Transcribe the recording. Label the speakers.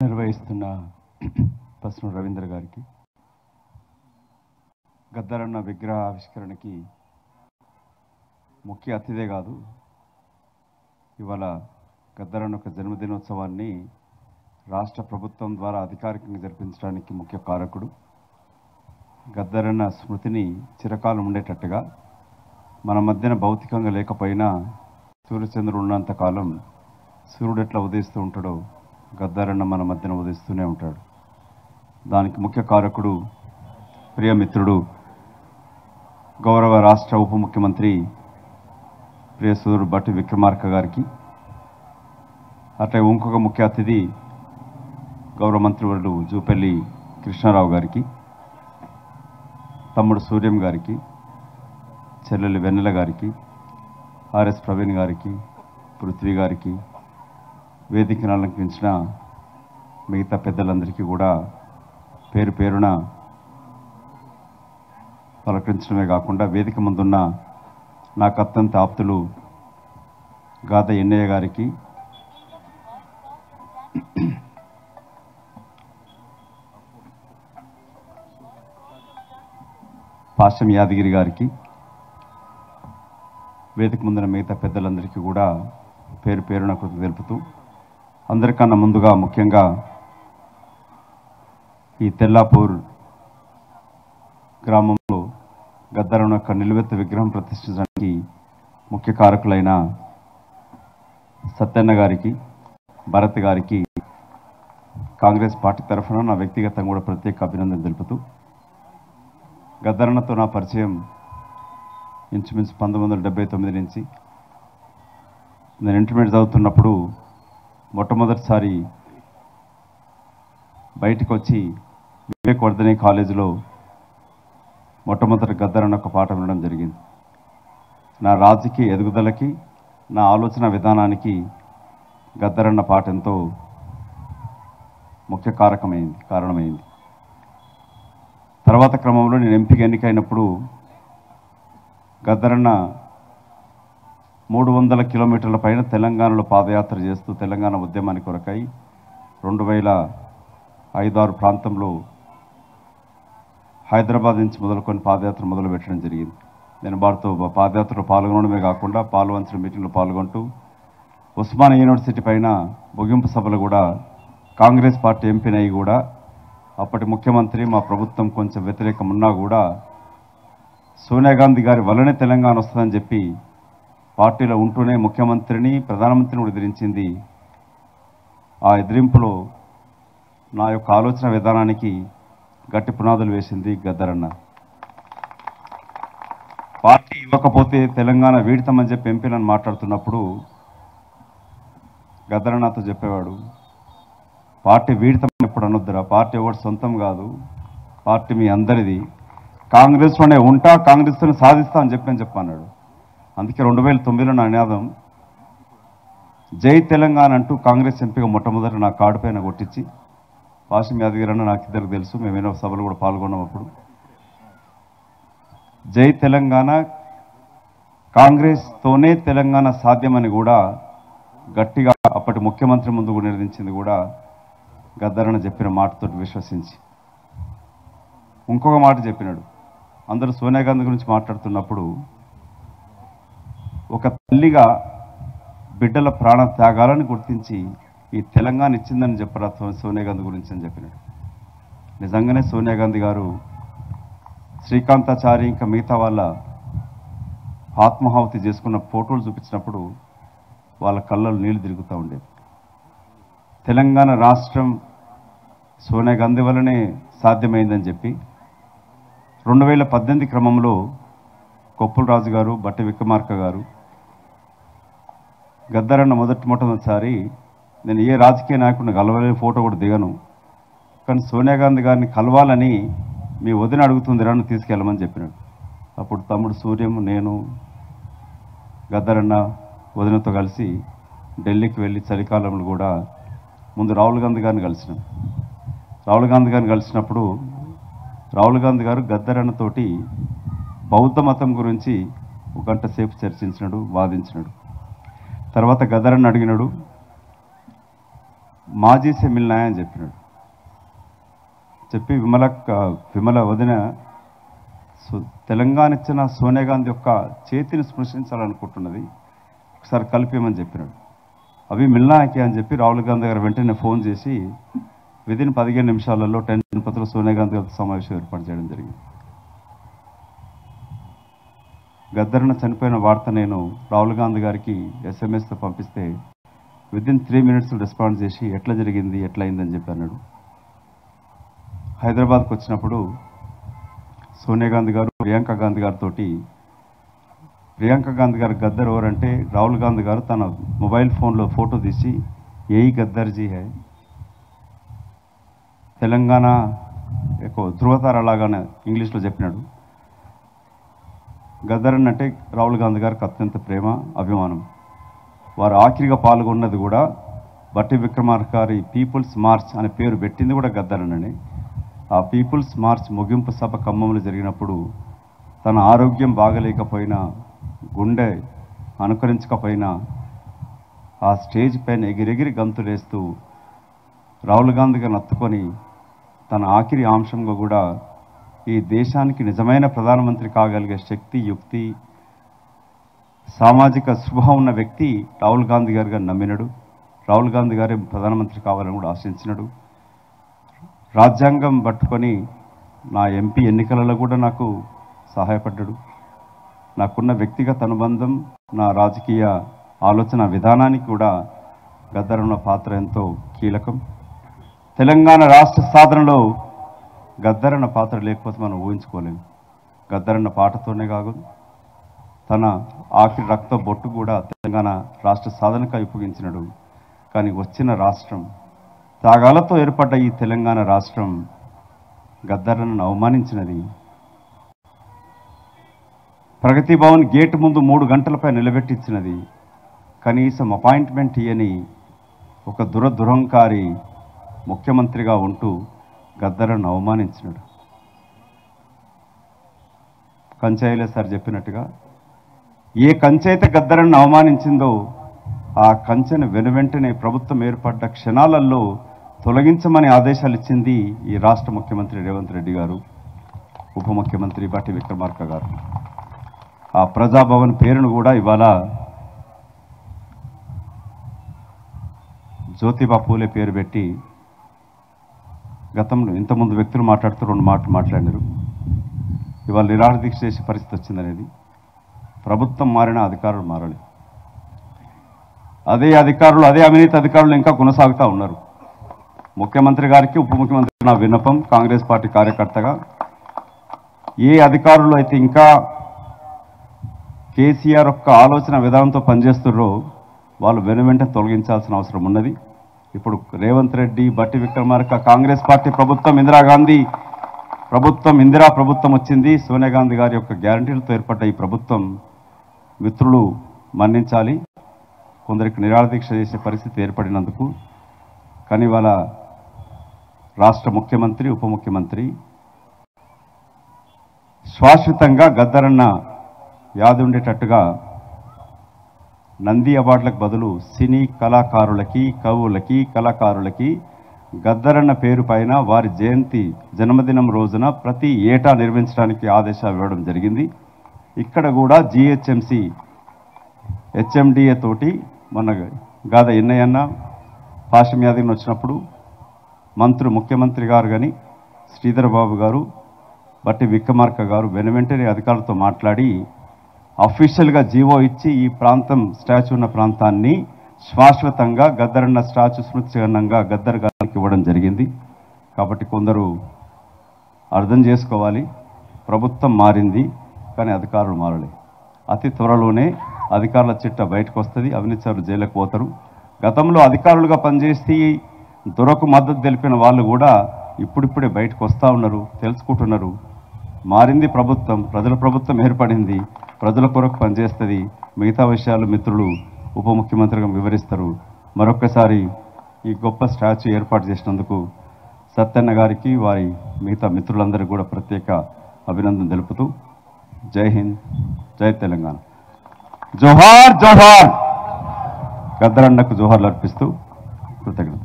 Speaker 1: నిర్వహిస్తున్న పసును రవీంద్ర గారికి, గద్దరన్న విగ్రహ ఆవిష్కరణకి ముఖ్య అతిథే కాదు, ఇవాళ గద్దరన్న ఒక జన్మదినోత్సవాన్ని రాష్ట్ర ప్రభుత్వం ద్వారా అధికారికంగా జరిపించడానికి ముఖ్య కారకుడు. గద్దరన్న స్మృతిని చిరకాలం ఉండేటట్టుగా మన మధ్యన భౌతికంగా లేకపోయినా సూర్యచంద్రుడు ఉన్నంత కాలం సూర్యుడు ఎట్లా ఉదయిస్తూ ఉంటాడో గద్దరన్న మన మధ్యన ఉదయిస్తూనే ఉంటాడు. దానికి ముఖ్య కారకుడు ప్రియమిత్రుడు గౌరవ రాష్ట్ర ఉప ముఖ్యమంత్రి ప్రియసూరు బట్టి విక్రమార్క గారికి, అట్లా ఇంకొక ముఖ్య అతిథి గౌరవ మంత్రివర్యులు జూపల్లి కృష్ణారావు గారికి, తమ్ముడు సూర్యం గారికి, చెల్లెలి వెన్నెల గారికి, ఆర్ఎస్ ప్రవీణ్ గారికి, పృథ్వీ గారికి, వేదికను అలంకరించిన మిగతా పెద్దలందరికీ కూడా పేరు పేరున పలకరించడమే కాకుండా వేదిక ముందున్న నాకు అత్యంత ఆప్తులు గాద ఎన్నయ్య గారికి, పాశం యాదగిరి గారికి, వేదిక ముందున్న మిగతా పెద్దలందరికీ కూడా పేరు పేరున కృతజ్ఞతలు తెలుపుతూ, అందరికన్నా ముందుగా ముఖ్యంగా ఈ తెల్లాపూర్ గ్రామంలో గద్దరన్న యొక్క నిలువెత్తు విగ్రహం ప్రతిష్ఠించడానికి ముఖ్య కారకులైన సత్యన్న గారికి, భరత్ గారికి కాంగ్రెస్ పార్టీ తరఫున నా వ్యక్తిగతంగా కూడా ప్రత్యేక అభినందన తెలుపుతూ, గద్దరన్నతో నా పరిచయం ఇంచుమించు 1979 నుంచి నేను ఇంటర్మీడియట్ చదువుతున్నప్పుడు మొట్టమొదటిసారి బయటకు వచ్చి వివేకవర్ధని కాలేజీలో మొట్టమొదటి గద్దరన్న ఒక పాఠం వినడం జరిగింది. నా రాజకీయ ఎదుగుదలకి, నా ఆలోచన విధానానికి గద్దరన్న పాట ఎంతో ముఖ్య కారణమైంది. తర్వాత క్రమంలో నేను ఎంపీగా ఎన్నికైనప్పుడు గద్దరన్న 300 కిలోమీటర్ల పైన తెలంగాణలో పాదయాత్ర చేస్తూ తెలంగాణ ఉద్యమానికి కొరకై 2005-6 ప్రాంతంలో హైదరాబాద్ నుంచి మొదలుకొని పాదయాత్ర మొదలుపెట్టడం జరిగింది. నేను వారితో పాదయాత్రలో పాల్గొనడమే కాకుండా పాల్వంచడం మీటింగ్లో పాల్గొంటూ ఉస్మానియా యూనివర్సిటీ పైన ముగింపు సభలు కూడా కాంగ్రెస్ పార్టీ ఎంపీనై కూడా అప్పటి ముఖ్యమంత్రి మా ప్రభుత్వం కొంచెం వ్యతిరేకం ఉన్నా కూడా సోనియా గాంధీ గారి వల్లనే తెలంగాణ వస్తుందని చెప్పి పార్టీలో ఉంటూనే ముఖ్యమంత్రిని, ప్రధానమంత్రిని కూడా ఎదిరించింది. ఆ ఎదిరింపులో నా యొక్క ఆలోచన విధానానికి గట్టి పునాదులు వేసింది గద్దరన్న. పార్టీ ఇవ్వకపోతే తెలంగాణ వీడితామని చెప్పి ఎంపీలను మాట్లాడుతున్నప్పుడు గద్దరన్నతో చెప్పేవాడు, పార్టీ వీడితామని ఎప్పుడు అనొద్దురా, పార్టీ ఎవరు సొంతం కాదు, పార్టీ మీ అందరిది, కాంగ్రెస్లోనే ఉంటా, కాంగ్రెస్లోనే సాధిస్తా అని చెప్పన్నాడు. అందుకే 2009లో నా నినాదం జై తెలంగాణ అంటూ కాంగ్రెస్ ఎంపీగా మొట్టమొదటి నా కార్డు పైన కొట్టించి, పాశం యాదగిరి అన్న నాకు ఇద్దరికి తెలుసు, మేమేనో సభలు కూడా పాల్గొన్నాం. అప్పుడు జై తెలంగాణ, కాంగ్రెస్తోనే తెలంగాణ సాధ్యమని కూడా గట్టిగా అప్పటి ముఖ్యమంత్రి ముందు కూడా నిర్ణయించింది కూడా గద్దరన్న చెప్పిన మాటతో విశ్వసించి. ఇంకొక మాట చెప్పినాడు, అందరూ సోనియా గాంధీ గురించి మాట్లాడుతున్నప్పుడు ఒక తల్లిగా బిడ్డల ప్రాణ త్యాగాలను గుర్తించి ఈ తెలంగాణ ఇచ్చిందని చెప్పరా సోనియా గాంధీ గురించి అని చెప్పినాడు. నిజంగానే సోనియా గాంధీ గారు శ్రీకాంతాచారి ఇంకా మిగతా వాళ్ళ ఆత్మాహుతి చేసుకున్న ఫోటోలు చూపించినప్పుడు వాళ్ళ కళ్ళలో నీళ్లు తిరుగుతూ ఉండేది. తెలంగాణ రాష్ట్రం సోనియా గాంధీ వల్లనే సాధ్యమైందని చెప్పి 2018 క్రమంలో కొప్పుల రాజు గారు, బట్టి విక్రమార్క గారు, గద్దరన్న మొట్టమొదటిసారి నేను ఏ రాజకీయ నాయకుడిని కలవలేని ఫోటో కూడా దిగను, కానీ సోనియా గాంధీ గారిని కలవాలని మీ వదిన అడుగుతుంది నన్ను తీసుకెళ్ళమని చెప్పినాడు. అప్పుడు తమ్ముడు సూర్యం, నేను, గద్దరన్న వదినతో కలిసి ఢిల్లీకి వెళ్ళి చలికాలంలో కూడా ముందు రాహుల్ గాంధీ గారిని కలిసినాం. రాహుల్ గాంధీ గారిని కలిసినప్పుడు రాహుల్ గాంధీ గారు గద్దరన్నతోటి బౌద్ధ మతం గురించి 1 గంట సేపు చర్చించినాడు, వాదించినాడు. తర్వాత గద్దరన్న అడిగినాడు, మాజీ సే మిల్నా అని చెప్పినాడు. చెప్పి విమల వదిన తెలంగాణ ఇచ్చిన సోనియా గాంధీ యొక్క చేతిని స్పృశించాలనుకుంటున్నది, ఒకసారి కలిపేమని చెప్పినాడు. అవి మిల్నాకి అని చెప్పి రాహుల్ గాంధీ గారు వెంటనే ఫోన్ చేసి విదిన్ 15 నిమిషాలలో 10 పత్రులు సోనియా గాంధీ గారితో సమావేశం ఏర్పాటు చేయడం జరిగింది. గద్దరన్న చనిపోయిన వార్త నేను రాహుల్ గాంధీ గారికి SMS పంపిస్తే విదిన్ 3 minutes రెస్పాండ్ చేసి ఎట్లా జరిగింది, ఎట్లా అయిందని చెప్పి అన్నాడు. హైదరాబాద్కి వచ్చినప్పుడు సోనియా గాంధీ గారు ప్రియాంక గాంధీ గారితో, ప్రియాంక గాంధీ గారు గద్దర్ ఎవరంటే రాహుల్ గాంధీ గారు తన మొబైల్ ఫోన్లో ఫోటో తీసి ఏఈ గద్దర్జీ హై, తెలంగాణ ఎక్కువ ధృవతార లాగానే ఇంగ్లీష్లో చెప్పినాడు. గద్దర్ అంటే రాహుల్ గాంధీ గారికి అత్యంత ప్రేమ, అభిమానం. వారు ఆఖరిగా పాల్గొన్నది కూడా బట్టి విక్రమార్క గారి పీపుల్స్ మార్చ్ అనే పేరు పెట్టింది కూడా గద్దరన్ననే. ఆ పీపుల్స్ మార్చ్ ముగింపు సభ ఖమ్మంలో జరిగినప్పుడు తన ఆరోగ్యం బాగలేకపోయినా, గుండె అనుకరించకపోయినా ఆ స్టేజ్ పైన ఎగిరెగిరి గంతులేస్తూ రాహుల్ గాంధీ గారిని అత్తుకొని తన ఆఖరి అంశంగా కూడా ఈ దేశానికి నిజమైన ప్రధానమంత్రి కాగలిగే శక్తి, యుక్తి, సామాజిక స్పృహ ఉన్న వ్యక్తి రాహుల్ గాంధీ గారిగా నమ్మినడు. రాహుల్ గాంధీ గారే ప్రధానమంత్రి కావాలని కూడా ఆశించినడు. రాజ్యాంగం పట్టుకొని నా ఎంపీ ఎన్నికలలో కూడా నాకు సహాయపడ్డాడు. నాకున్న వ్యక్తిగత అనుబంధం, నా రాజకీయ ఆలోచన విధానానికి కూడా గద్దరన్న పాత్ర ఎంతో కీలకం. తెలంగాణ రాష్ట్ర సాధనలో గద్దరన్న పాత్ర లేకపోతే మనం ఊహించుకోలేము. గద్దరన్న పాటతోనే కాదు, తన ఆఖరి రక్త బొట్టు కూడా తెలంగాణ రాష్ట్ర సాధనకు ఉపయోగించినడు. కానీ వచ్చిన రాష్ట్రం, త్యాగాలతో ఏర్పడ్డ ఈ తెలంగాణ రాష్ట్రం గద్దరన్నను అవమానించినది. ప్రగతి భవన్ గేట్ ముందు 3 గంటలపై నిలబెట్టించినది. కనీసం అపాయింట్మెంట్ ఇయ్యని ఒక దురహంకారి ముఖ్యమంత్రిగా ఉంటూ గద్దరను అవమానించినాడు. కంచైలే సార్ చెప్పినట్టుగా ఏ కంచె అయితే గద్దరను అవమానించిందో ఆ కంచెను వెనువెంటనే ప్రభుత్వం ఏర్పడ్డ క్షణాలలో తొలగించమని ఆదేశాలు ఇచ్చింది ఈ రాష్ట్ర ముఖ్యమంత్రి రేవంత్ రెడ్డి గారు, ఉప ముఖ్యమంత్రి బట్టి విక్రమార్క గారు. ఆ ప్రజాభవన్ పేరును కూడా ఇవాళ జ్యోతిబా పూలే పేరు పెట్టి, గతంలో ఇంతకుముందు వ్యక్తులు మాట్లాడుతూ 2 మాటలు మాట్లాడారు. ఇవాళ నిరాహార దీక్ష చేసే పరిస్థితి వచ్చిందనేది. ప్రభుత్వం మారిన అధికారులు మారాలి. అదే అధికారులు, అదే అవినీతి అధికారులు ఇంకా కొనసాగుతూ ఉన్నారు. ముఖ్యమంత్రి గారికి, ఉప ముఖ్యమంత్రి నా విన్నపం కాంగ్రెస్ పార్టీ కార్యకర్తగా, ఏ అధికారులు అయితే ఇంకా కేసీఆర్ యొక్క ఆలోచన విధానంతో పనిచేస్తున్నారో వాళ్ళు వెనువెంటనే తొలగించాల్సిన అవసరం ఉన్నది. ఇప్పుడు రేవంత్ రెడ్డి, బట్టి విక్రమార్క, కాంగ్రెస్ పార్టీ ప్రభుత్వం, ఇందిరాగాంధీ ప్రభుత్వం, ఇందిరా ప్రభుత్వం వచ్చింది. సోనియా గాంధీ గారి యొక్క గ్యారంటీలతో ఏర్పడ్డ ఈ ప్రభుత్వం మిత్రులు మన్నించాలి. కొందరికి నిరాహార దీక్ష చేసే పరిస్థితి ఏర్పడినందుకు. కానీ వాళ్ళ రాష్ట్ర ముఖ్యమంత్రి, ఉప ముఖ్యమంత్రి శాశ్వతంగా గద్దరన్న వ్యాధి ఉండేటట్టుగా నంది అవార్డులకు బదులు సినీ కళాకారులకి, కవులకి, కళాకారులకి గద్దరన్న పేరు పైన వారి జయంతి, జన్మదినం రోజున ప్రతి ఏటా నిర్వహించడానికి ఆదేశాలు ఇవ్వడం జరిగింది. ఇక్కడ కూడా GHMC HMDA తోటి మొన్న గాద ఎన్నయ్యన్న, పాషం యాదగిరి వచ్చినప్పుడు ముఖ్యమంత్రి గారు కానీ, శ్రీధర్ బాబు గారు, బట్టి విక్రమార్క గారు వెనువెంటనే అధికారులతో మాట్లాడి అఫీషియల్గా జీవో ఇచ్చి ఈ ప్రాంతం, స్టాచ్యూ ఉన్న ప్రాంతాన్ని శాశ్వతంగా గద్దరన్న స్టాచ్యూ స్మృతి చిహ్నంగా గద్దర్ గారికి ఇవ్వడం జరిగింది. కాబట్టి కొందరు అర్థం చేసుకోవాలి, ప్రభుత్వం మారింది కానీ అధికారులు మారలేదు. అతి త్వరలోనే అధికారుల చిట్ట బయటకు వస్తుంది, అవినీతిదారులు జైలుకు పోతారు. గతంలో అధికారులుగా పనిచేసి దొరకు మద్దతు తెలిపిన వాళ్ళు కూడా ఇప్పుడిప్పుడే బయటకు వస్తూ ఉన్నారు, తెలుసుకుంటున్నారు. మారింది ప్రభుత్వం, ప్రజల ప్రభుత్వం ఏర్పడింది, ప్రజల కొరకు పనిచేస్తుంది. మిగతా విషయాలు మిత్రులు ఉప ముఖ్యమంత్రిగా వివరిస్తారు. మరొక్కసారి ఈ గొప్ప స్టాచ్యూ ఏర్పాటు చేసినందుకు సత్యన్న గారికి, వారి మిగతా మిత్రులందరికీ కూడా ప్రత్యేక అభినందన తెలుపుతూ జై హింద్, జై తెలంగాణ, జోహార్ జోహార్, గద్దరన్నకు జోహార్లు అర్పిస్తూ కృతజ్ఞత.